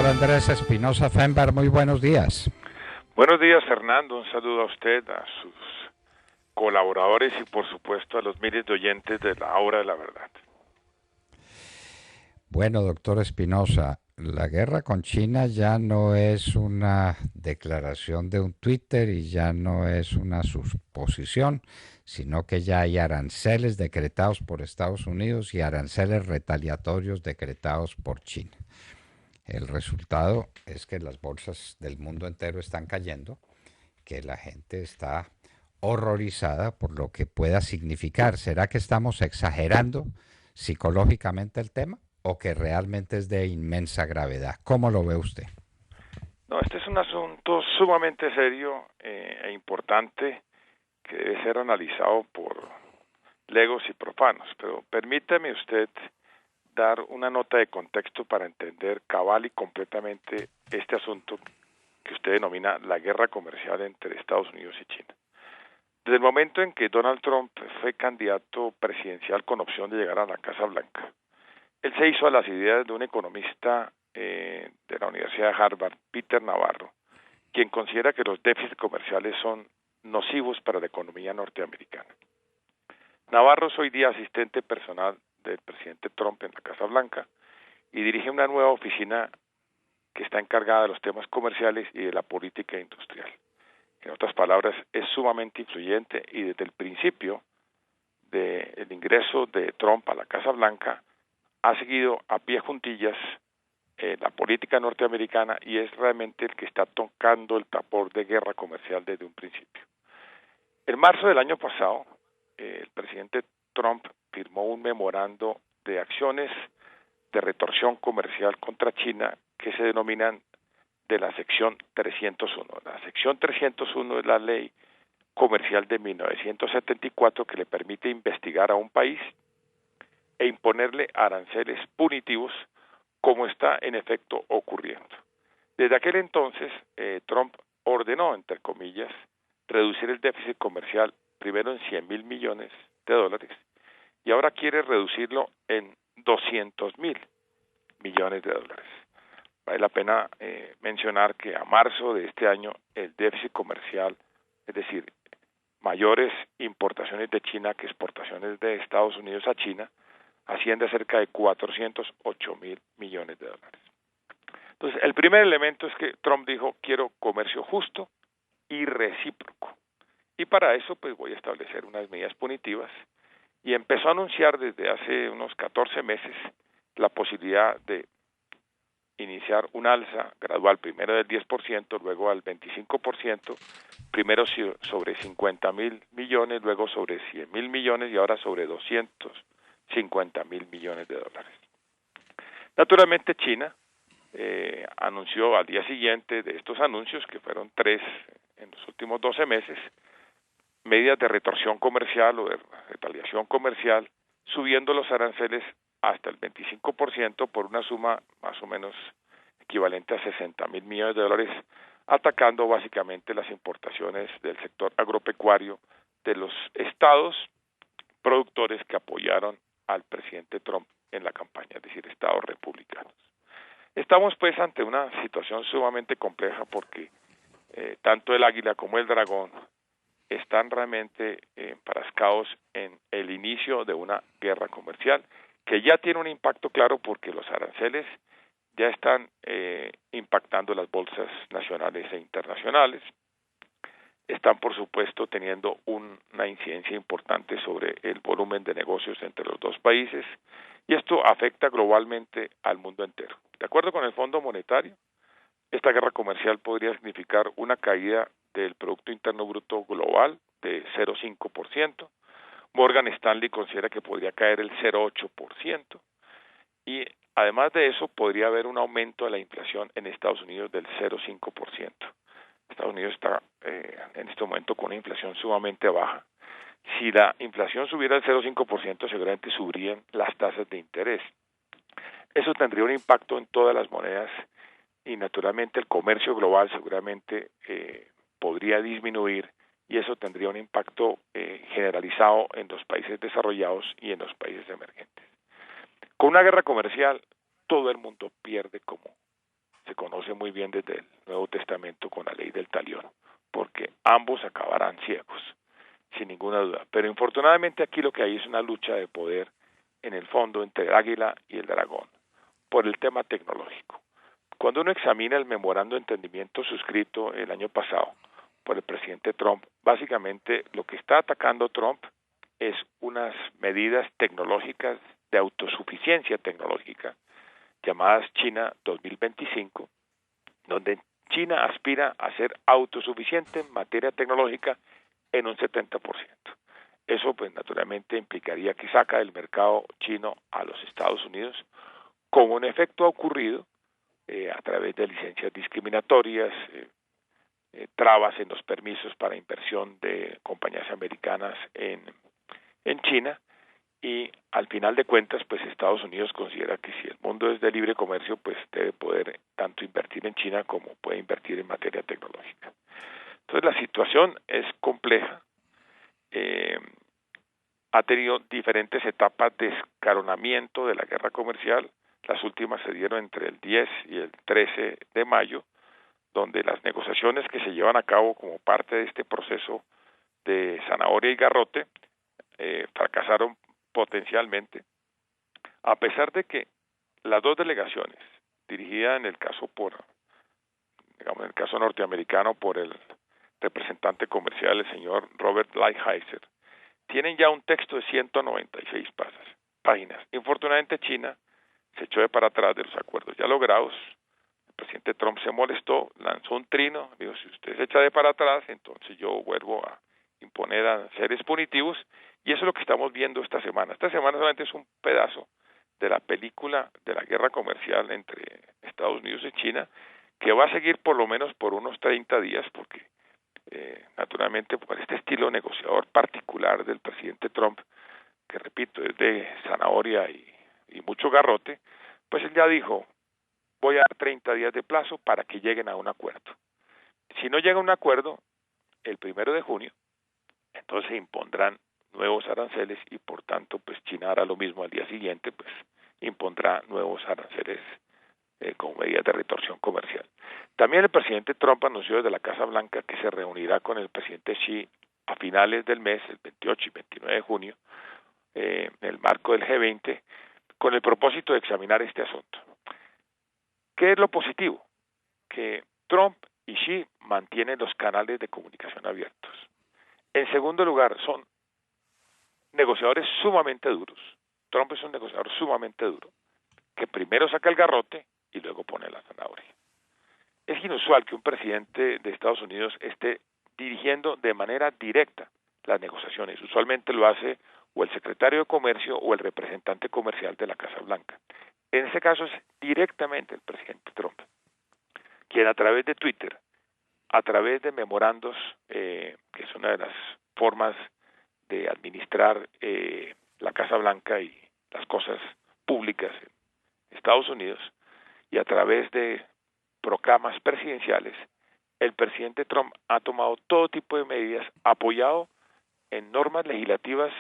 Andrés Espinosa Fember, muy buenos días. Buenos días, Fernando. Un saludo a usted, a sus colaboradores y, por supuesto, a los miles de oyentes de la Hora de la Verdad. Bueno, doctor Espinosa, la guerra con China ya no es una declaración de un Twitter y ya no es una suposición, sino que ya hay aranceles decretados por Estados Unidos y aranceles retaliatorios decretados por China. El resultado es que las bolsas del mundo entero están cayendo, que la gente está horrorizada por lo que pueda significar. ¿Será que estamos exagerando psicológicamente el tema o que realmente es de inmensa gravedad? ¿Cómo lo ve usted? No, este es un asunto sumamente serio e importante que debe ser analizado por legos y profanos, pero permítame usted dar una nota de contexto para entender cabal y completamente este asunto que usted denomina la guerra comercial entre Estados Unidos y China. Desde el momento en que Donald Trump fue candidato presidencial con opción de llegar a la Casa Blanca, él se hizo a las ideas de un economista de la Universidad de Harvard, Peter Navarro, quien considera que los déficits comerciales son nocivos para la economía norteamericana. Navarro es hoy día asistente personal del presidente Trump en la Casa Blanca y dirige una nueva oficina que está encargada de los temas comerciales y de la política industrial. En otras palabras, es sumamente influyente y desde el principio del ingreso de Trump a la Casa Blanca ha seguido a pie juntillas la política norteamericana y es realmente el que está tocando el tambor de guerra comercial desde un principio. En marzo del año pasado, el presidente Trump firmó un memorando de acciones de retorsión comercial contra China que se denominan de la sección 301. La sección 301 es la ley comercial de 1974 que le permite investigar a un país e imponerle aranceles punitivos como está en efecto ocurriendo. Desde aquel entonces, Trump ordenó, entre comillas, reducir el déficit comercial primero en 100.000 millones de dólares y ahora quiere reducirlo en 200.000 millones de dólares. Vale la pena mencionar que a marzo de este año el déficit comercial, es decir, mayores importaciones de China que exportaciones de Estados Unidos a China, asciende a cerca de 408.000 millones de dólares. Entonces, el primer elemento es que Trump dijo, quiero comercio justo y recíproco. Y para eso, pues voy a establecer unas medidas punitivas. Y empezó a anunciar desde hace unos 14 meses la posibilidad de iniciar un alza gradual, primero del 10%, luego al 25%, primero sobre 50.000 millones, luego sobre 100.000 millones y ahora sobre 250.000 millones de dólares. Naturalmente China anunció al día siguiente de estos anuncios, que fueron 3 en los últimos 12 meses, medidas de retorsión comercial o de retaliación comercial, subiendo los aranceles hasta el 25% por una suma más o menos equivalente a 60.000 millones de dólares, atacando básicamente las importaciones del sector agropecuario de los estados productores que apoyaron al presidente Trump en la campaña, es decir, estados republicanos. Estamos pues ante una situación sumamente compleja porque tanto el águila como el dragón están realmente enfrascados en el inicio de una guerra comercial que ya tiene un impacto claro porque los aranceles ya están impactando las bolsas nacionales e internacionales, están por supuesto teniendo una incidencia importante sobre el volumen de negocios entre los dos países y esto afecta globalmente al mundo entero. De acuerdo con el Fondo Monetario, esta guerra comercial podría significar una caída del Producto Interno Bruto global de 0,5%. Morgan Stanley considera que podría caer el 0,8% y además de eso podría haber un aumento de la inflación en Estados Unidos del 0,5%. Estados Unidos está en este momento con una inflación sumamente baja. Si la inflación subiera al 0,5%, seguramente subirían las tasas de interés. Eso tendría un impacto en todas las monedas y naturalmente el comercio global seguramente podría disminuir y eso tendría un impacto generalizado en los países desarrollados y en los países emergentes. Con una guerra comercial, todo el mundo pierde como se conoce muy bien desde el Nuevo Testamento con la ley del talión, porque ambos acabarán ciegos, sin ninguna duda. Pero infortunadamente aquí lo que hay es una lucha de poder en el fondo entre el águila y el dragón, por el tema tecnológico. Cuando uno examina el memorando de entendimiento suscrito el año pasado por el presidente Trump, básicamente lo que está atacando Trump es unas medidas tecnológicas de autosuficiencia tecnológica llamadas China 2025, donde China aspira a ser autosuficiente en materia tecnológica en un 70%. Eso pues naturalmente implicaría que saca del mercado chino a los Estados Unidos, como un efecto ha ocurrido a través de licencias discriminatorias, trabas en los permisos para inversión de compañías americanas en China, y al final de cuentas pues Estados Unidos considera que si el mundo es de libre comercio pues debe poder tanto invertir en China como puede invertir en materia tecnológica. Entonces la situación es compleja, ha tenido diferentes etapas de escalonamiento de la guerra comercial. Las últimas se dieron entre el 10 y el 13 de mayo, donde las negociaciones que se llevan a cabo como parte de este proceso de zanahoria y garrote fracasaron potencialmente, a pesar de que las dos delegaciones, dirigidas en el caso en el caso norteamericano por el representante comercial, el señor Robert Lighthizer, tienen ya un texto de 196 páginas. Infortunadamente China se echó de para atrás de los acuerdos ya logrados. El presidente Trump se molestó, lanzó un trino, dijo, si usted se echa de para atrás, entonces yo vuelvo a imponer aranceles punitivos, y eso es lo que estamos viendo esta semana. Esta semana solamente es un pedazo de la película de la guerra comercial entre Estados Unidos y China, que va a seguir por lo menos por unos 30 días, porque naturalmente por este estilo negociador particular del presidente Trump, que repito, es de zanahoria y mucho garrote, pues él ya dijo, voy a dar 30 días de plazo para que lleguen a un acuerdo. Si no llega a un acuerdo el 1 de junio, entonces se impondrán nuevos aranceles y por tanto pues China hará lo mismo al día siguiente, pues impondrá nuevos aranceles como medidas de retorsión comercial. También el presidente Trump anunció desde la Casa Blanca que se reunirá con el presidente Xi a finales del mes, el 28 y 29 de junio, en el marco del G20, con el propósito de examinar este asunto. ¿Qué es lo positivo? Que Trump y Xi mantienen los canales de comunicación abiertos. En segundo lugar, son negociadores sumamente duros. Trump es un negociador sumamente duro, que primero saca el garrote y luego pone la zanahoria. Es inusual que un presidente de Estados Unidos esté dirigiendo de manera directa las negociaciones. Usualmente lo hace o el secretario de Comercio o el representante comercial de la Casa Blanca. En este caso es directamente el presidente Trump, quien a través de Twitter, a través de memorandos, que es una de las formas de administrar la Casa Blanca y las cosas públicas en Estados Unidos, y a través de proclamas presidenciales, el presidente Trump ha tomado todo tipo de medidas apoyado en normas legislativas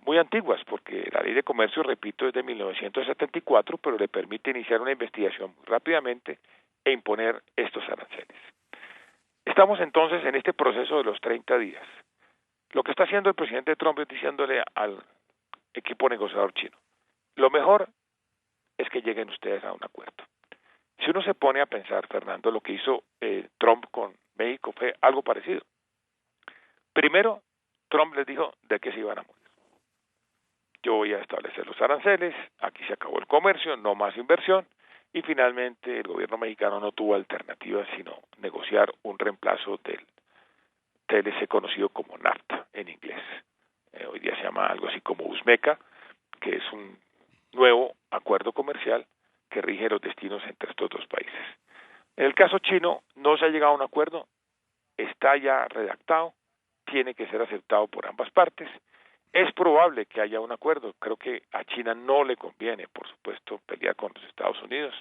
muy antiguas, porque la ley de comercio, repito, es de 1974, pero le permite iniciar una investigación muy rápidamente e imponer estos aranceles. Estamos entonces en este proceso de los 30 días. Lo que está haciendo el presidente Trump es diciéndole al equipo negociador chino, lo mejor es que lleguen ustedes a un acuerdo. Si uno se pone a pensar, Fernando, lo que hizo Trump con México fue algo parecido. Primero, Trump les dijo de qué se iban a morir. Yo voy a establecer los aranceles, aquí se acabó el comercio, no más inversión, y finalmente el gobierno mexicano no tuvo alternativa sino negociar un reemplazo del TLC conocido como NAFTA en inglés. Hoy día se llama algo así como USMECA, que es un nuevo acuerdo comercial que rige los destinos entre estos dos países. En el caso chino no se ha llegado a un acuerdo, está ya redactado, tiene que ser aceptado por ambas partes. Es probable que haya un acuerdo, creo que a China no le conviene, por supuesto, pelear con los Estados Unidos.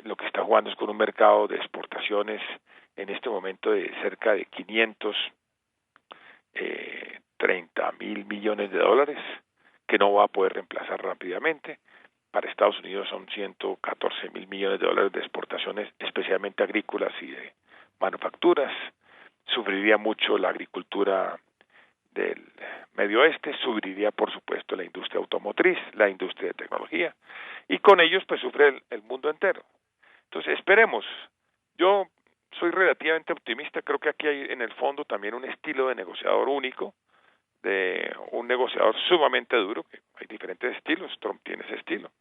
Lo que está jugando es con un mercado de exportaciones en este momento de cerca de 530 mil millones de dólares, que no va a poder reemplazar rápidamente. para Estados Unidos son 114.000 millones de dólares de exportaciones, especialmente agrícolas y de manufacturas. Sufriría mucho la agricultura del Medio Oeste, sufriría por supuesto la industria automotriz, la industria de tecnología, y con ellos pues sufre el mundo entero. Entonces esperemos. Yo soy relativamente optimista, creo que aquí hay en el fondo también un estilo de negociador único, de un negociador sumamente duro, que hay diferentes estilos, Trump tiene ese estilo,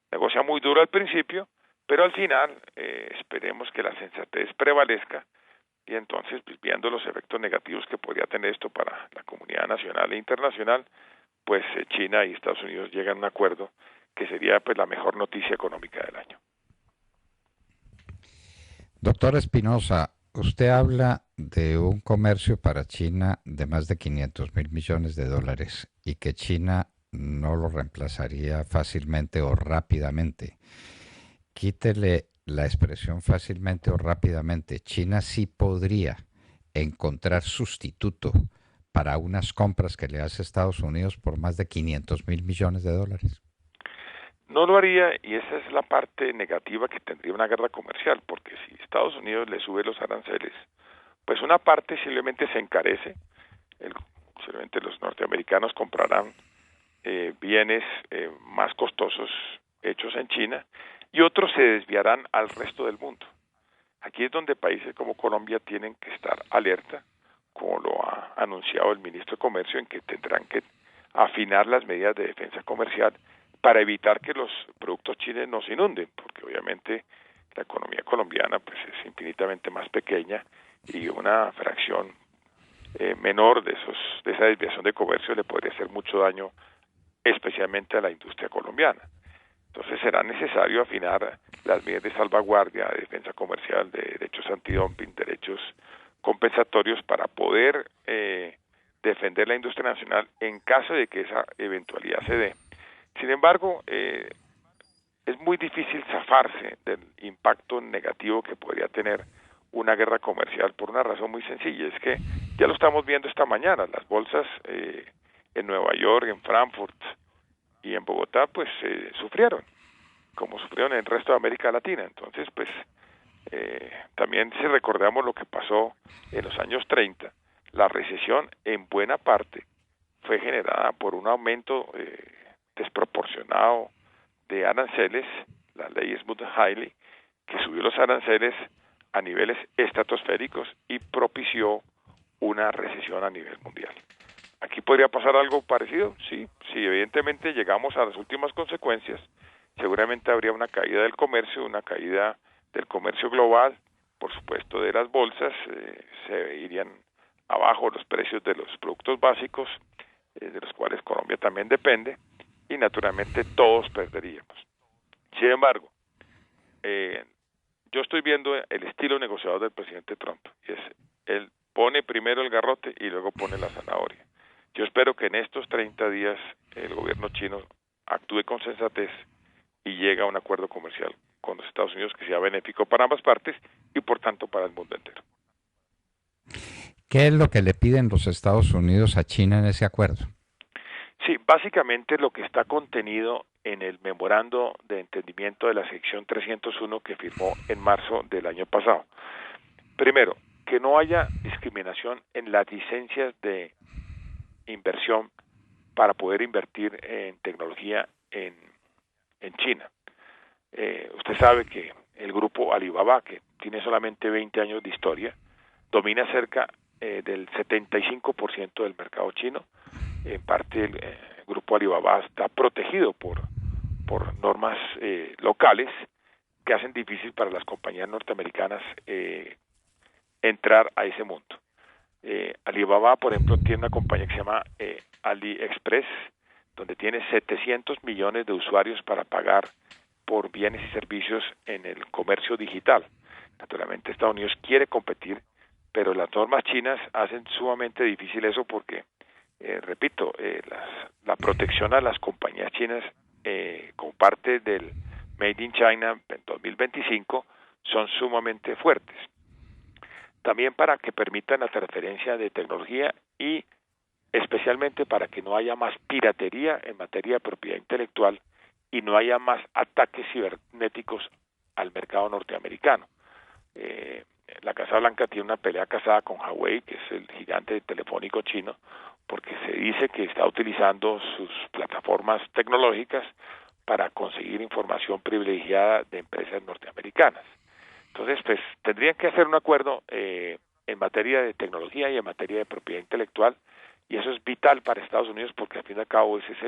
negocia muy duro al principio, pero al final esperemos que la sensatez prevalezca y entonces pues, viendo los efectos negativos que podría tener esto para la comunidad nacional e internacional, pues China y Estados Unidos llegan a un acuerdo que sería pues la mejor noticia económica del año. Doctor Espinosa, usted habla de un comercio para China de más de 500.000 millones de dólares y que China no lo reemplazaría fácilmente o rápidamente. Quítele la expresión fácilmente o rápidamente. China sí podría encontrar sustituto para unas compras que le hace Estados Unidos por más de 500.000 millones de dólares. No lo haría y esa es la parte negativa que tendría una guerra comercial, porque si Estados Unidos le sube los aranceles, pues una parte simplemente se encarece, simplemente los norteamericanos comprarán bienes más costosos hechos en China y otros se desviarán al resto del mundo. Aquí es donde países como Colombia tienen que estar alerta, como lo ha anunciado el ministro de Comercio, en que tendrán que afinar las medidas de defensa comercial para evitar que los productos chinos nos inunden, porque obviamente la economía colombiana pues es infinitamente más pequeña y una fracción menor de esa desviación de comercio le podría hacer mucho daño, especialmente a la industria colombiana. Entonces será necesario afinar las medidas de salvaguardia, de defensa comercial, de derechos antidumping, derechos compensatorios para poder defender la industria nacional en caso de que esa eventualidad se dé. Sin embargo, es muy difícil zafarse del impacto negativo que podría tener una guerra comercial por una razón muy sencilla, es que ya lo estamos viendo esta mañana, las bolsas en Nueva York, en Frankfurt y en Bogotá, pues sufrieron, como sufrieron en el resto de América Latina. Entonces, pues también si recordamos lo que pasó en los años 30, la recesión en buena parte fue generada por un aumento desproporcionado de aranceles, la ley Smoot-Hawley, que subió los aranceles a niveles estratosféricos y propició una recesión a nivel mundial. ¿Aquí podría pasar algo parecido? Sí, si evidentemente llegamos a las últimas consecuencias, seguramente habría una caída del comercio, una caída del comercio global, por supuesto de las bolsas, se irían abajo los precios de los productos básicos, de los cuales Colombia también depende, y naturalmente todos perderíamos. Sin embargo, yo estoy viendo el estilo negociador del presidente Trump, y es, él pone primero el garrote y luego pone la zanahoria. Yo espero que en estos 30 días el gobierno chino actúe con sensatez y llegue a un acuerdo comercial con los Estados Unidos que sea benéfico para ambas partes y por tanto para el mundo entero. ¿Qué es lo que le piden los Estados Unidos a China en ese acuerdo? Sí, básicamente lo que está contenido en el memorando de entendimiento de la sección 301 que firmó en marzo del año pasado. Primero, que no haya discriminación en las licencias de inversión para poder invertir en tecnología en China. Usted sabe que el grupo Alibaba, que tiene solamente 20 años de historia, domina cerca del 75% del mercado chino. En parte el grupo Alibaba está protegido por normas locales que hacen difícil para las compañías norteamericanas entrar a ese mundo. Alibaba, por ejemplo, tiene una compañía que se llama AliExpress, donde tiene 700 millones de usuarios para pagar por bienes y servicios en el comercio digital. Naturalmente Estados Unidos quiere competir, pero las normas chinas hacen sumamente difícil eso porque, repito, la protección a las compañías chinas como parte del Made in China en 2025 son sumamente fuertes. También para que permitan la transferencia de tecnología y especialmente para que no haya más piratería en materia de propiedad intelectual y no haya más ataques cibernéticos al mercado norteamericano. La Casa Blanca tiene una pelea casada con Huawei, que es el gigante telefónico chino, porque se dice que está utilizando sus plataformas tecnológicas para conseguir información privilegiada de empresas norteamericanas. Entonces, pues tendrían que hacer un acuerdo en materia de tecnología y en materia de propiedad intelectual, y eso es vital para Estados Unidos porque al fin y al cabo ese es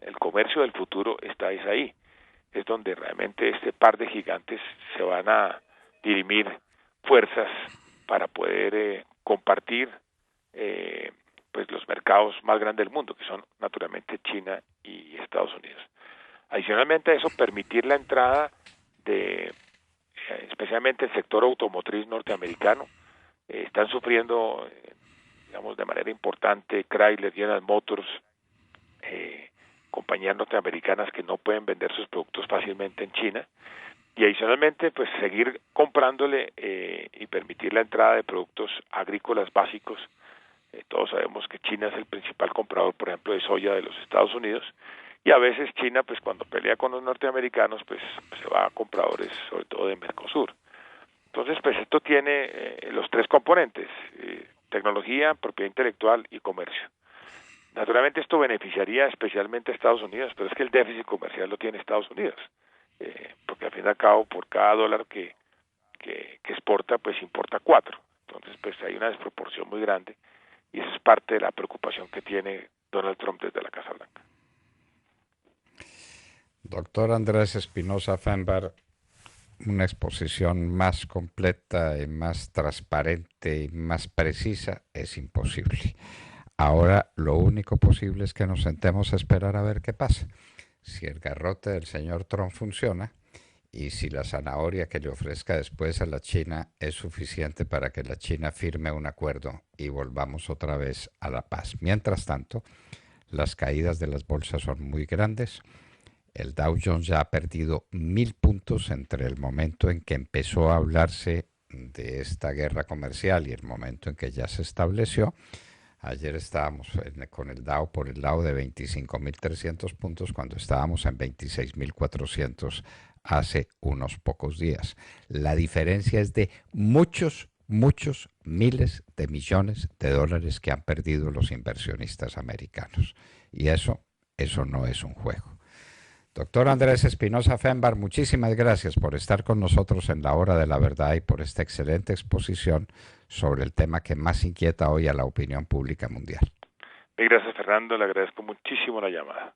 el comercio del futuro, es ahí. Es donde realmente este par de gigantes se van a dirimir fuerzas para poder compartir pues los mercados más grandes del mundo, que son naturalmente China y Estados Unidos. Adicionalmente a eso, permitir la entrada de especialmente el sector automotriz norteamericano. Están sufriendo, digamos, de manera importante Chrysler, General Motors, compañías norteamericanas que no pueden vender sus productos fácilmente en China, y adicionalmente pues seguir comprándole y permitir la entrada de productos agrícolas básicos. Todos sabemos que China es el principal comprador, por ejemplo, de soya de los Estados Unidos, y a veces China, pues cuando pelea con los norteamericanos, pues se va a compradores, sobre todo de Mercosur. Entonces, pues esto tiene los tres componentes, tecnología, propiedad intelectual y comercio. Naturalmente esto beneficiaría especialmente a Estados Unidos, pero es que el déficit comercial lo tiene Estados Unidos, porque al fin y al cabo por cada dólar que exporta, pues importa 4. Entonces, pues hay una desproporción muy grande y eso es parte de la preocupación que tiene Donald Trump desde la Casa Blanca. Doctor Andrés Espinosa Fenber, una exposición más completa y más transparente y más precisa es imposible. Ahora lo único posible es que nos sentemos a esperar a ver qué pasa. Si el garrote del señor Trump funciona y si la zanahoria que le ofrezca después a la China es suficiente para que la China firme un acuerdo y volvamos otra vez a la paz. Mientras tanto, las caídas de las bolsas son muy grandes. El Dow Jones ya ha perdido 1000 puntos entre el momento en que empezó a hablarse de esta guerra comercial y el momento en que ya se estableció. Ayer estábamos con el Dow por el lado de 25.300 puntos cuando estábamos en 26.400 hace unos pocos días. La diferencia es de muchos miles de millones de dólares que han perdido los inversionistas americanos. Y eso no es un juego. Doctor Andrés Espinosa Fenber, muchísimas gracias por estar con nosotros en la Hora de la Verdad y por esta excelente exposición sobre el tema que más inquieta hoy a la opinión pública mundial. Gracias, Fernando, le agradezco muchísimo la llamada.